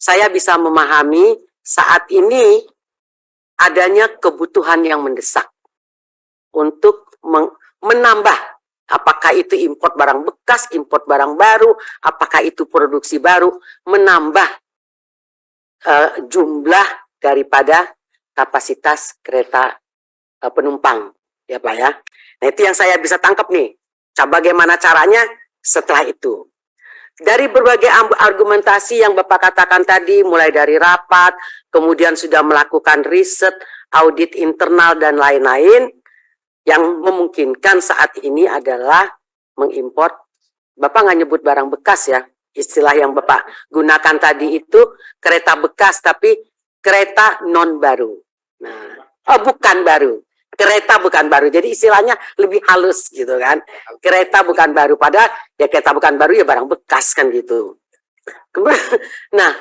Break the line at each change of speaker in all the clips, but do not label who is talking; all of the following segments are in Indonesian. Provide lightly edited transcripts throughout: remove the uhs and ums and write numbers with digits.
saya bisa memahami saat ini adanya kebutuhan yang mendesak untuk menambah, apakah itu import barang bekas, import barang baru, apakah itu produksi baru, menambah jumlah daripada kapasitas kereta penumpang, ya Pak ya. Nah itu yang saya bisa tangkap nih. Bagaimana caranya setelah itu. Dari berbagai argumentasi yang Bapak katakan tadi, mulai dari rapat, kemudian sudah melakukan riset, audit internal, dan lain-lain, yang memungkinkan saat ini adalah mengimpor, Bapak nggak nyebut barang bekas ya, istilah yang Bapak gunakan tadi itu kereta bekas, tapi kereta non baru. Nah, bukan baru. Kereta bukan baru, jadi istilahnya lebih halus gitu kan. Kereta bukan baru, padahal ya kereta bukan baru ya barang bekas kan gitu. Nah,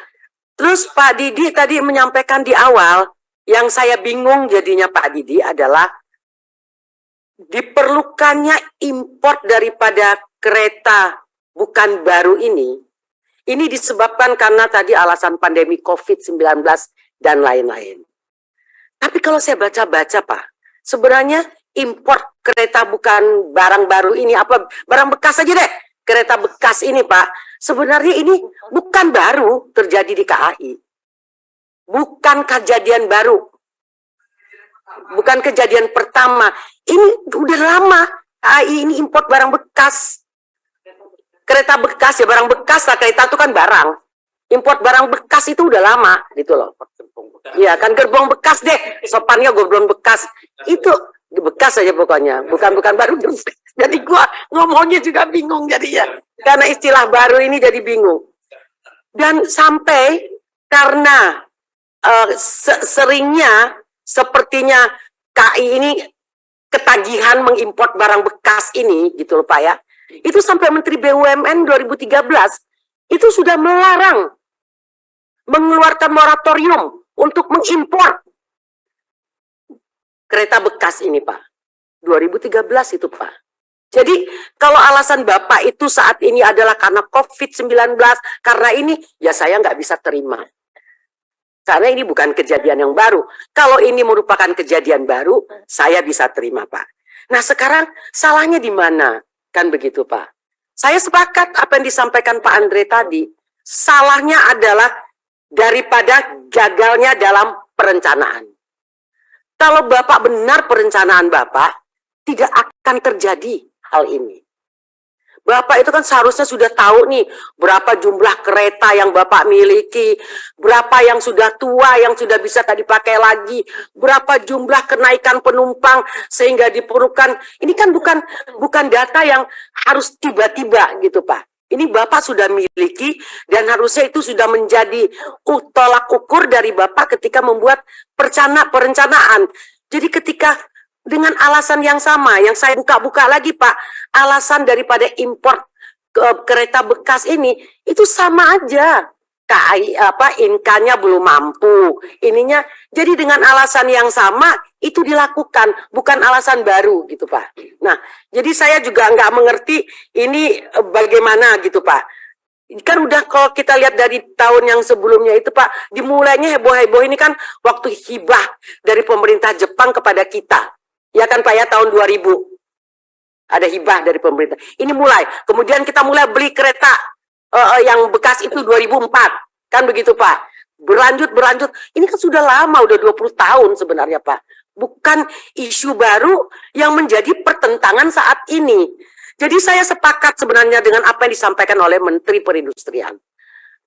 terus Pak Didi tadi menyampaikan di awal, yang saya bingung jadinya Pak Didi adalah diperlukannya import daripada kereta bukan baru ini disebabkan karena tadi alasan pandemi COVID-19 dan lain-lain. Tapi kalau saya baca-baca Pak, sebenarnya import kereta bukan barang baru ini, apa barang bekas aja deh, kereta bekas ini Pak, sebenarnya ini bukan baru terjadi di KAI. Bukan kejadian baru. Bukan kejadian pertama. Ini udah lama KAI ini import barang bekas. Kereta bekas ya, barang bekas lah, kereta itu kan barang. Import barang bekas itu udah lama gitu loh. Iya kan, gerbong bekas deh, sopannya gerbong bekas. Itu bekas aja pokoknya, bukan baru. Jadi gua ngomongnya juga bingung jadinya. Karena istilah baru ini jadi bingung. Dan sampai karena seringnya sepertinya KAI ini ketagihan mengimpor barang bekas ini gitu loh Pak ya. Itu sampai Menteri BUMN 2013 itu sudah melarang, mengeluarkan moratorium untuk mengimpor kereta bekas ini Pak. 2013 itu Pak. Jadi kalau alasan Bapak itu saat ini adalah karena COVID-19, karena ini, ya saya nggak bisa terima. Karena ini bukan kejadian yang baru. Kalau ini merupakan kejadian baru, saya bisa terima Pak. Nah sekarang salahnya di mana? Kan begitu Pak. Saya sepakat apa yang disampaikan Pak Andre tadi. Salahnya adalah daripada gagalnya dalam perencanaan. Kalau Bapak benar perencanaan Bapak, tidak akan terjadi hal ini. Bapak itu kan seharusnya sudah tahu nih berapa jumlah kereta yang Bapak miliki, berapa yang sudah tua yang sudah bisa tak dipakai lagi, berapa jumlah kenaikan penumpang sehingga diperlukan. Ini kan bukan data yang harus tiba-tiba gitu Pak. Ini Bapak sudah miliki dan harusnya itu sudah menjadi tolak ukur dari Bapak ketika membuat perencanaan. Jadi ketika dengan alasan yang sama, yang saya buka-buka lagi Pak, alasan daripada impor kereta bekas ini, itu sama aja. Inka-nya belum mampu, ininya. Jadi dengan alasan yang sama, itu dilakukan, bukan alasan baru gitu Pak. Nah, jadi saya juga nggak mengerti ini bagaimana gitu Pak. Kan udah kalau kita lihat dari tahun yang sebelumnya itu Pak, dimulainya heboh-heboh ini kan waktu hibah dari pemerintah Jepang kepada kita. Ya kan Pak ya, tahun 2000 ada hibah dari pemerintah. Ini mulai, kemudian kita mulai beli kereta yang bekas itu 2004, kan begitu Pak. Berlanjut, ini kan sudah lama, udah 20 tahun sebenarnya Pak. Bukan isu baru yang menjadi pertentangan saat ini. Jadi saya sepakat sebenarnya dengan apa yang disampaikan oleh Menteri Perindustrian.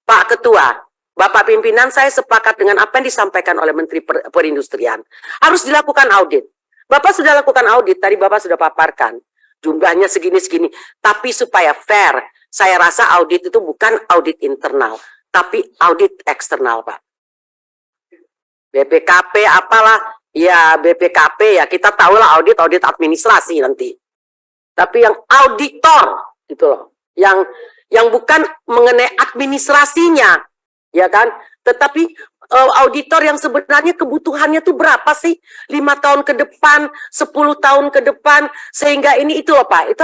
Pak Ketua, Bapak Pimpinan, saya sepakat dengan apa yang disampaikan oleh Menteri Perindustrian. Harus dilakukan audit. Bapak sudah lakukan audit, tadi Bapak sudah paparkan. Jumlahnya segini-segini. Tapi supaya fair, saya rasa audit itu bukan audit internal, tapi audit eksternal, Pak. BPKP apalah, ya BPKP ya kita tahulah audit administrasi nanti. Tapi yang auditor, gitu loh. Yang bukan mengenai administrasinya, ya kan? Tetapi auditor yang sebenarnya kebutuhannya tuh berapa sih? 5 tahun ke depan, 10 tahun ke depan, sehingga ini itu loh Pak, itu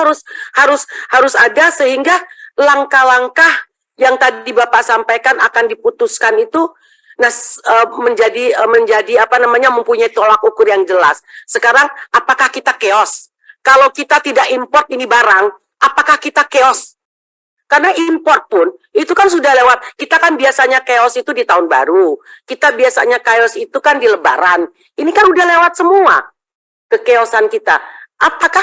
harus ada sehingga langkah-langkah yang tadi Bapak sampaikan akan diputuskan itu menjadi apa namanya, mempunyai tolak ukur yang jelas. Sekarang apakah kita chaos? Kalau kita tidak import ini barang, apakah kita chaos? Karena import pun itu kan sudah lewat. Kita kan biasanya chaos itu di tahun baru. Kita biasanya chaos itu kan di lebaran. Ini kan udah lewat semua kekeosan kita. Apakah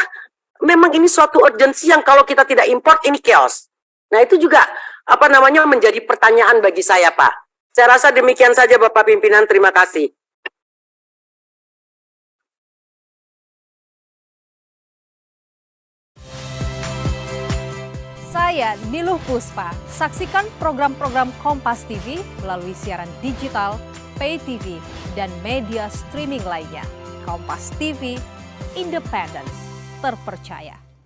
memang ini suatu urgensi yang kalau kita tidak import ini chaos? Nah, itu juga apa namanya menjadi pertanyaan bagi saya, Pak. Saya rasa demikian saja Bapak Pimpinan, terima kasih.
Saya Niluh Puspa. Saksikan program-program Kompas TV melalui siaran digital, pay TV, dan media streaming lainnya. Kompas TV, independen, terpercaya.